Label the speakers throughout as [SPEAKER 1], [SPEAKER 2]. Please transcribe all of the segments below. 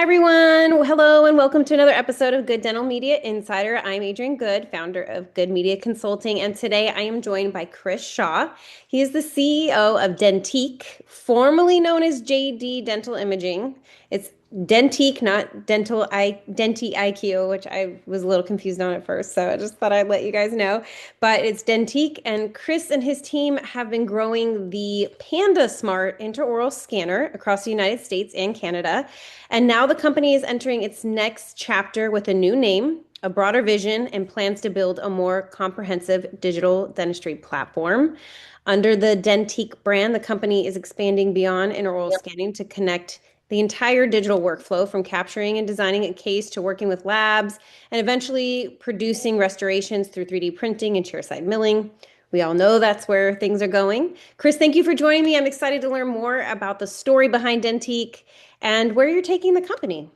[SPEAKER 1] Hi, everyone. Hello, and welcome to another episode of Good Dental Media Insider. I'm Adrienne Good, founder of Good Media Consulting, and today I am joined by Chris Shaw. He is the CEO of DentiiQ, formerly known as JD Dental Imaging. It's DentiiQ, not DentiiQ, which I was a little confused on at first, so I just thought I'd let you guys know. But it's DentiiQ, and Chris and his team have been growing the Panda Smart intraoral scanner across the United States and Canada. And now the company is entering its next chapter with a new name, a broader vision, and plans to build a more comprehensive digital dentistry platform. Under the DentiiQ brand, the company is expanding beyond intraoral scanning to connect the entire digital workflow, from capturing and designing a case to working with labs and eventually producing restorations through 3D printing and chairside milling. We all know that's where things are going. Chris, thank you for joining me. I'm excited to learn more about the story behind DentiiQ and where you're taking the company.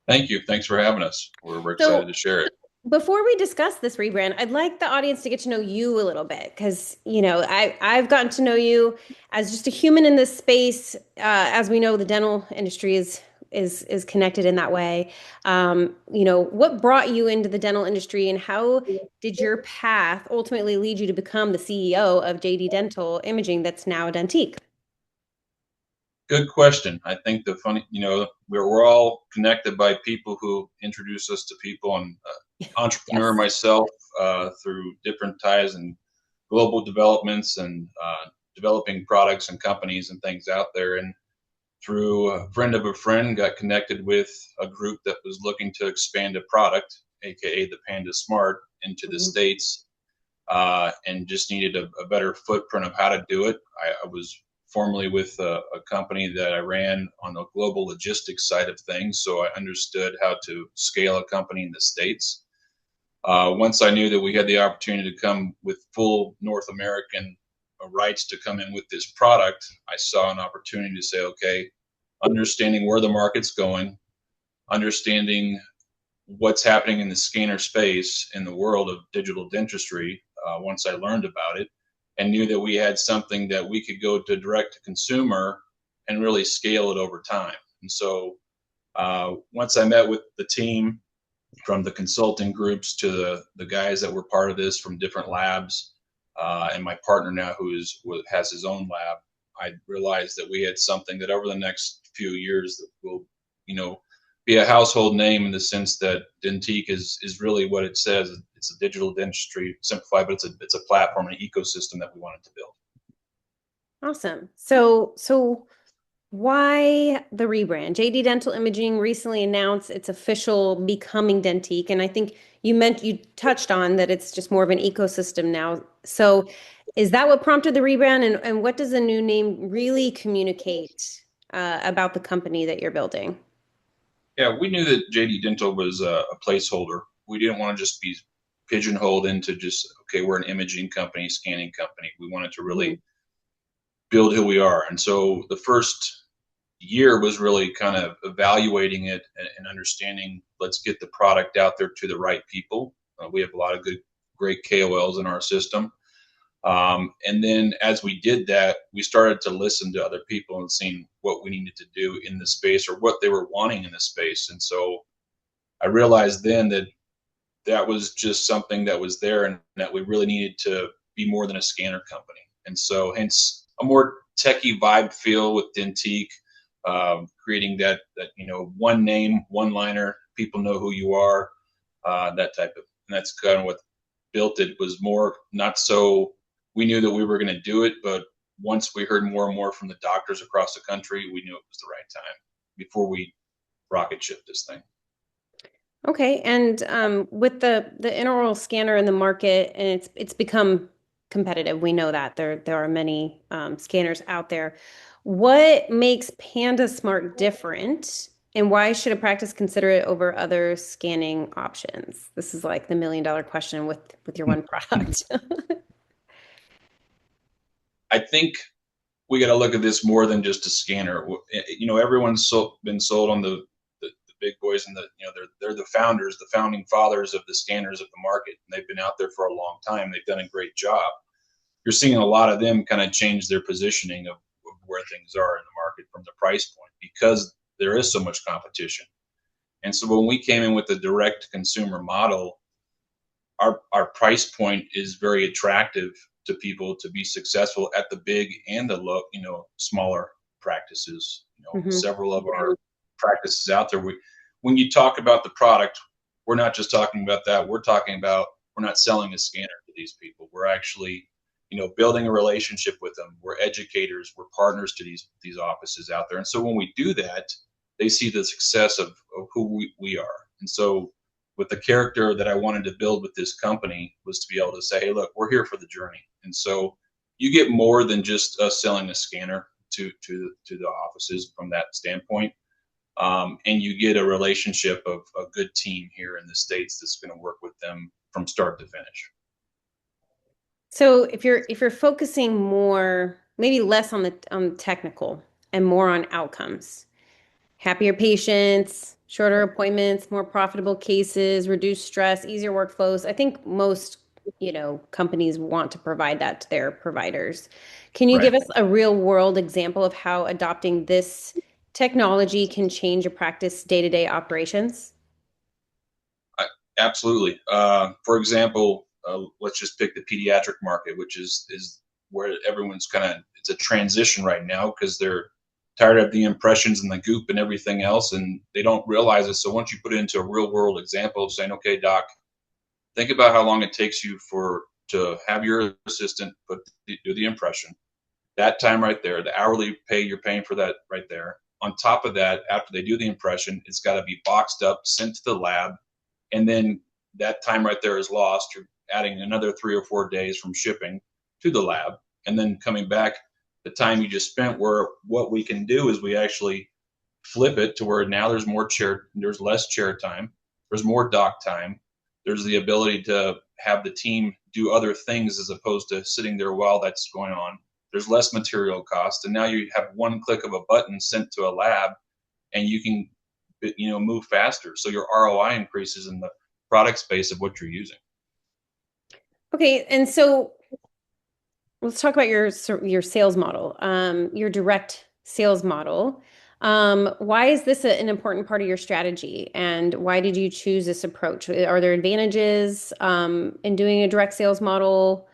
[SPEAKER 2] Thank you. Thanks for having us. We're excited
[SPEAKER 1] So,
[SPEAKER 2] to share it.
[SPEAKER 1] before we discuss this rebrand, I'd like the audience to get to know you a little bit because, I've gotten to know you as just a human in this space. As we know, the dental industry is connected in that way. What brought you into the dental industry, and how did your path ultimately lead you to become the CEO of JD Dental Imaging that's now DentiiQ?
[SPEAKER 2] Good question. I think the funny, we're all connected by people who introduce us to people. And entrepreneur
[SPEAKER 1] Yes.
[SPEAKER 2] myself, through different ties and global developments and developing products and companies and things out there. And through a friend of a friend, got connected with a group that was looking to expand a product, aka the Panda Smart, into the
[SPEAKER 1] Mhm.
[SPEAKER 2] States, and just needed a better footprint of how to do it. I was formerly with a company that I ran on the global logistics side of things, so I understood how to scale a company in the States. Once I knew that we had the opportunity to come with full North American rights to come in with this product, I saw an opportunity to say, okay, understanding where the market's going, understanding what's happening in the scanner space in the world of digital dentistry, once I learned about it, and knew that we had something that we could go to direct to consumer and really scale it over time. And so once I met with the team, from the consulting groups to the guys that were part of this from different labs, and my partner now has his own lab, I realized that we had something that over the next few years that will, be a household name, in the sense that DentiiQ is really what it says. It's a digital dentistry simplified, but it's a platform, an ecosystem that we wanted to build.
[SPEAKER 1] Awesome. So why the rebrand? JD Dental Imaging recently announced its official becoming DentiiQ, and I think you touched on that it's just more of an ecosystem now. So is that what prompted the rebrand, and what does the new name really communicate about the company that you're building?
[SPEAKER 2] Yeah, we knew that JD Dental was a placeholder. We didn't want to just be pigeonholed into just, okay, we're an imaging company, scanning company. We wanted to
[SPEAKER 1] Mhm.
[SPEAKER 2] really build who we are. And so the first year was really kind of evaluating it and understanding, let's get the product out there to the right people. We have a lot of great KOLs in our system. And then as we did that, we started to listen to other people and seeing what we needed to do in the space, or what they were wanting in the space. And so I realized then that that was just something that was there, and that we really needed to be more than a scanner company. And so hence a more techie vibe feel with DentiiQ, creating that one name, one liner, people know who you are, that type of. And that's kind of what built it. Was more not so. We knew that we were going to do it, but once we heard more and more from the doctors across the country, we knew it was the right time before we rocket ship this thing.
[SPEAKER 1] Okay, and with the intraoral scanner in the market, and it's become competitive. We know that there are many scanners out there. What makes Panda Smart different, and why should a practice consider it over other scanning options? This is like the $1 million question with your one product.
[SPEAKER 2] I think we got to look at this more than just a scanner. Everyone's been sold on the big boys, and they're the founders, the founding fathers of the scanners of the market. And they've been out there for a long time. They've done a great job. You're seeing a lot of them kind of change their positioning of where things are in the market from the price point, because there is so much competition. And so when we came in with the direct consumer model, our price point is very attractive to people to be successful at the big and the low, smaller practices.
[SPEAKER 1] Hmm.
[SPEAKER 2] Several of our practices out there. When you talk about the product, we're not just talking about that. We're talking about, we're not selling a scanner to these people. We're actually, building a relationship with them. We're educators. We're partners to these offices out there. And so when we do that, they see the success of who we are. And so with the character that I wanted to build with this company was to be able to say, hey, look, we're here for the journey. And so you get more than just us selling a scanner to the offices from that standpoint. And you get a relationship of a good team here in the States that's going to work with them from start to finish.
[SPEAKER 1] So if you're focusing more, maybe less on the technical and more on outcomes, happier patients, shorter appointments, more profitable cases, reduced stress, easier workflows. I think most, companies want to provide that to their providers. Can you
[SPEAKER 2] Right.
[SPEAKER 1] give us a real world example of how adopting this technology can change a practice day-to-day operations?
[SPEAKER 2] Absolutely. For example, let's just pick the pediatric market, which is where everyone's it's a transition right now because they're tired of the impressions and the goop and everything else, and they don't realize it. So once you put it into a real world example of saying, okay, doc, think about how long it takes you to have your assistant do the impression. That time right there, the hourly pay you're paying for that right there. On top of that, after they do the impression, it's got to be boxed up, sent to the lab, and then that time right there is lost. You're adding another 3 or 4 days from shipping to the lab, and then coming back, the time you just spent. Where what we can do is we actually flip it to where now there's less chair time, there's more dock time, there's the ability to have the team do other things as opposed to sitting there while that's going on. There's less material cost, and now you have one click of a button sent to a lab, and you can move faster. So your ROI increases in the product space of what you're using.
[SPEAKER 1] Okay, and so let's talk about your sales model, your direct sales model. Why is this an important part of your strategy, and why did you choose this approach? Are there advantages in doing a direct sales model?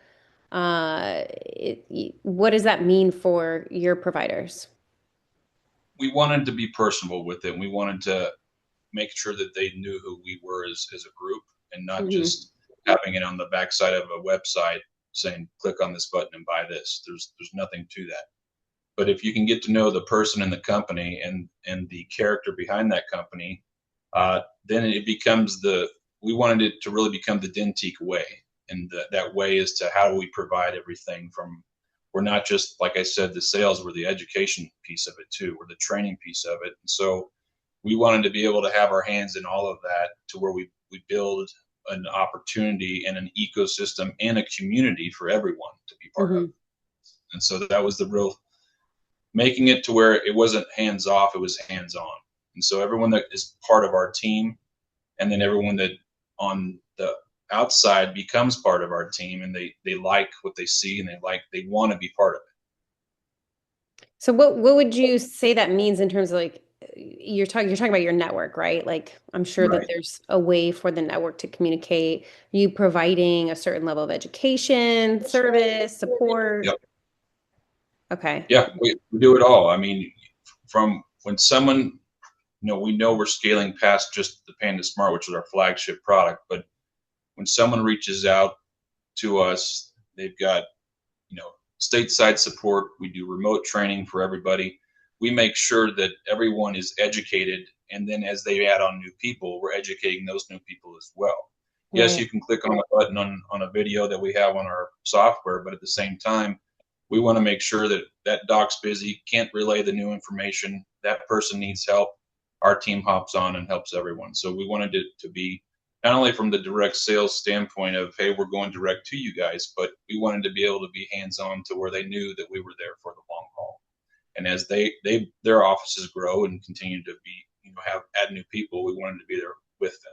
[SPEAKER 1] What does that mean for your providers?
[SPEAKER 2] We wanted to be personable with it. We wanted to make sure that they knew who we were as a group, and not
[SPEAKER 1] Hmm.
[SPEAKER 2] just having it on the backside of a website saying click on this button and buy this. There's nothing to that. But if you can get to know the person in the company and the character behind that company, then it becomes we wanted it to really become the DentiiQ way. And that way is to how do we provide everything from, we're not just, like I said, the sales, we're the education piece of it too. We're the training piece of it. And so we wanted to be able to have our hands in all of that to where we build an opportunity and an ecosystem and a community for everyone to be part of.
[SPEAKER 1] Hmm.
[SPEAKER 2] And so that was the real, making it to where it wasn't hands off, it was hands on. And so everyone that is part of our team, and then everyone that on the outside becomes part of our team, and they like what they see, and they want to be part of
[SPEAKER 1] So what would you say that means in terms of like you're talking about your network, right? Like I'm
[SPEAKER 2] it.
[SPEAKER 1] sure that
[SPEAKER 2] Right.
[SPEAKER 1] there's a way for the network to communicate. Are you providing a certain level of education, service, support?
[SPEAKER 2] Yep.
[SPEAKER 1] Okay.
[SPEAKER 2] Yeah, we do it all. I mean, from when someone, we know we're scaling past just the Panda Smart, which is our flagship product, but when someone reaches out to us, they've got, stateside support. We do remote training for everybody. We make sure that everyone is educated, and then as they add on new people, we're educating those new people as well. Yes,
[SPEAKER 1] Right.
[SPEAKER 2] you can click on a button on a video that we have on our software, but at the same time, we want to make sure that that doc's busy, can't relay the new information, that person needs help. Our team hops on and helps everyone. So we wanted it to be not only from the direct sales standpoint of, hey, we're going direct to you guys, but we wanted to be able to be hands on to where they knew that we were there for the long haul. And as their offices grow and continue to be, add new people, we wanted to be there with them.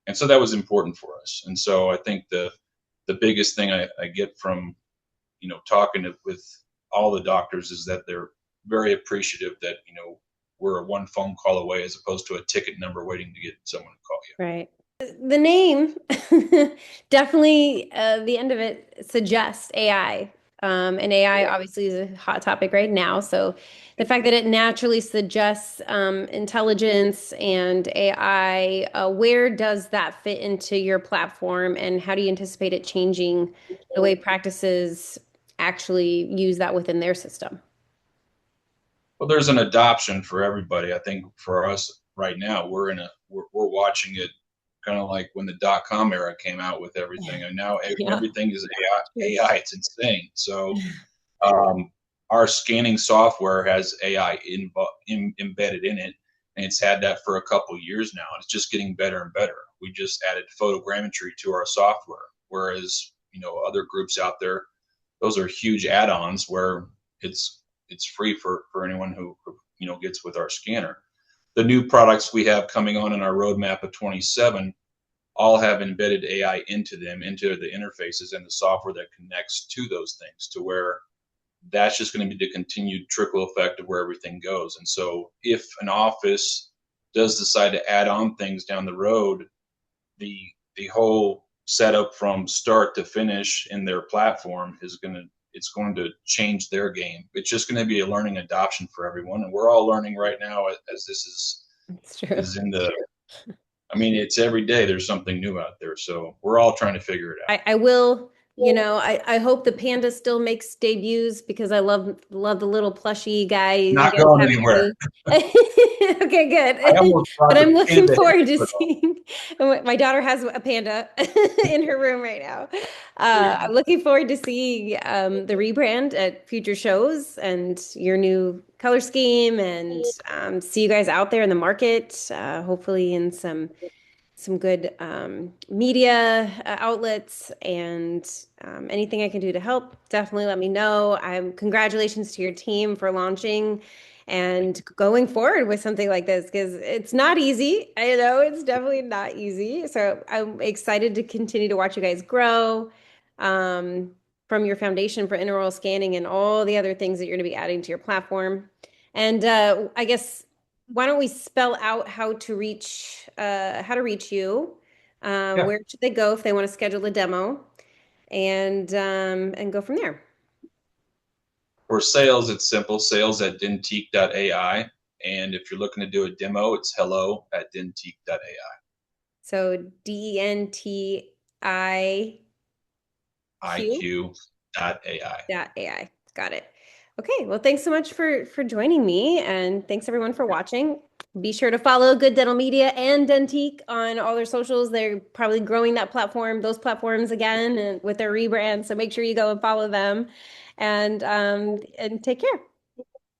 [SPEAKER 2] And so that was important for us. And so I think the biggest thing I get from, talking with all the doctors is that they're very appreciative that, we're a one phone call away as opposed to a ticket number waiting to get someone to call you.
[SPEAKER 1] Right. The name definitely, the end of it suggests AI. And AI obviously is a hot topic right now. So the fact that it naturally suggests intelligence and AI, where does that fit into your platform, and how do you anticipate it changing the way practices actually use that within their system?
[SPEAKER 2] Well, there's an adoption for everybody. I think for us right now, we're watching it kind of like when the dot-com era came out with everything, and now
[SPEAKER 1] Yeah.
[SPEAKER 2] everything is AI. It's insane. So our scanning software has AI embedded in it, and it's had that for a couple years now. It's just getting better and better. We just added photogrammetry to our software, whereas other groups out there, those are huge add-ons where it's free for anyone who gets with our scanner. The new products we have coming on in our roadmap of 27 all have embedded AI into them, into the interfaces and the software that connects to those things, to where that's just going to be the continued trickle effect of where everything goes. And so if an office does decide to add on things down the road, the whole setup from start to finish in their platform it's going to change their game. It's just going to be a learning adoption for everyone, and we're all learning right now as this
[SPEAKER 1] It's true.
[SPEAKER 2] is in the. I mean, it's every day there's something new out there, so we're all trying to figure it out.
[SPEAKER 1] I will, I hope the Panda still makes debuts because I love the little plushy guy you
[SPEAKER 2] Not
[SPEAKER 1] guys
[SPEAKER 2] going
[SPEAKER 1] have
[SPEAKER 2] anywhere.
[SPEAKER 1] in the Okay,
[SPEAKER 2] I
[SPEAKER 1] good.
[SPEAKER 2] almost brought
[SPEAKER 1] But
[SPEAKER 2] the
[SPEAKER 1] I'm looking
[SPEAKER 2] panda
[SPEAKER 1] forward to
[SPEAKER 2] in.
[SPEAKER 1] seeing. My daughter has a panda in her room right now.
[SPEAKER 2] There you
[SPEAKER 1] I'm
[SPEAKER 2] go.
[SPEAKER 1] looking forward to seeing the rebrand at future shows and your new color scheme, and see you guys out there in the market, hopefully in some good media outlets, and anything I can do to help, definitely let me know. Congratulations to your team for launching and going forward with something like this, because it's not easy. I know it's definitely not easy. So I'm excited to continue to watch you guys grow, um, from your foundation for intraoral scanning and all the other things that you're going to be adding to your platform. And I guess, why don't we spell out how to reach you?
[SPEAKER 2] Yeah.
[SPEAKER 1] Where should they go if they want to schedule a demo, and go from there?
[SPEAKER 2] For sales, it's simple, sales at DentiiQ.ai. And if you're looking to do a demo, it's hello@DentiiQ.ai.
[SPEAKER 1] So DentiiQ
[SPEAKER 2] IQ.ai.
[SPEAKER 1] dot AI. Got it. Okay, well, thanks so much for joining me, and thanks everyone for watching. Be sure to follow Good Dental Media and DentiiQ on all their socials. They're probably growing those platforms again, and with their rebrand. So make sure you go and follow them, and take care.